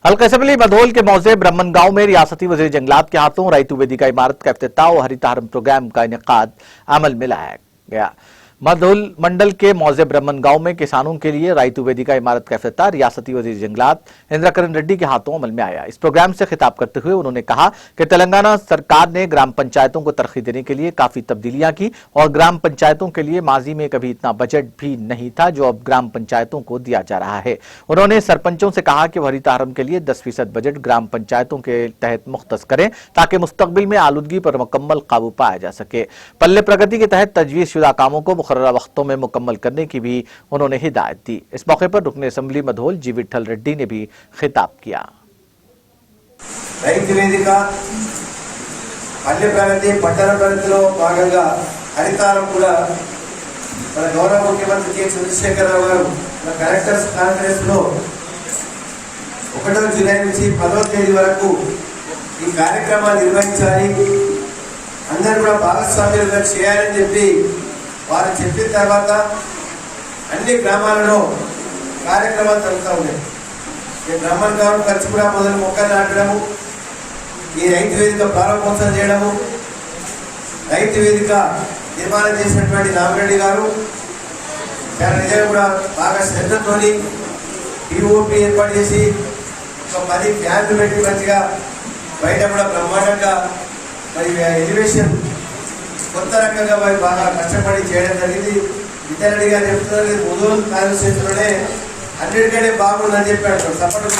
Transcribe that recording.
हल्का असेंबली मधोल के मौजे ब्राह्मण गांव में रियासती वजीर जंगलात के हाथों राइतु वेदिका इमारत का इफ्तिताह और हरितहारम प्रोग्राम का इनेकाद अमल में लाया गया। मधोल मंडल के मौजे ब्राह्मण गांव में किसानों के लिए राइतु वेदिका इमारत का इफ्तिताह रियासती वजीर जंगलात इंद्रकरण रेड्डी के हाथों अमल में आया। इस प्रोग्राम से खिताब करते हुए उन्होंने कहा कि तेलंगाना सरकार ने ग्राम पंचायतों को तरक्की देने के लिए काफी तब्दीलियां की और ग्राम पंचायतों के लिए माजी में कभी इतना बजट भी नहीं था जो अब ग्राम पंचायतों को दिया जा रहा है। उन्होंने सरपंचों से कहा कि वह हरितहारम के लिए 10% बजट ग्राम पंचायतों के तहत मुख्तस करें ताकि मुस्तकबिल में आलूदगी पर मुकम्मल काबू पाया जा सके। पल्ले प्रगति के तहत तजवीज शुदा कामों को मुकर्ररा वक्तों में मुकम्मल करने की भी उन्होंने हिदायत दी। इस मौके पर रुकन असेंबली मधोल जी विठल रेड्डी ने भी खिताब किया। రైతు వేదిక పల్లె ప్రగతి పట్టణ ప్రగతిలో భాగంగా హరితారం కూడా మన గౌరవ ముఖ్యమంత్రి కె చంద్రశేఖరరావు గారు మన కలెక్టర్స్ కాన్ఫరెన్స్ లో 1వ జూలై నుంచి 10వ తేదీ వరకు ఈ కార్యక్రమాన్ని నిర్వహించాలి, అందరూ కూడా భాగస్వామ్యులుగా చేయాలని చెప్పి వారు చెప్పిన తర్వాత అన్ని గ్రామాలలో కార్యక్రమాలు జరుగుతూ ఉన్నాయి. ఈ బ్రాహ్మణ గారు ఖర్చు కూడా మొదలు మొక్కలు నాటడము, ఈ రైతు వేదిక ప్రారంభోత్సవం చేయడము, రైతు వేదిక నిర్మాణం చేసినటువంటి రామరెడ్డి గారు చాలా నిజంగా కూడా బాగా శ్రద్ధతోని పిఓపి ఏర్పాటు చేసి ఒక 10 ఫ్యాన్లు పెట్టి మంచిగా బయట కూడా బ్రహ్మాండంగా మరి ఎలివేషన్ కొత్త రకంగా మరి బాగా కష్టపడి చేయడం జరిగింది. విద్యారెడ్డి గారు చెప్తున్నారు ముదోల్ కాన్స్టిట్యూన్సీలోనే అన్నిటికంటే బాగుందని చెప్పాడు. సపోర్ట్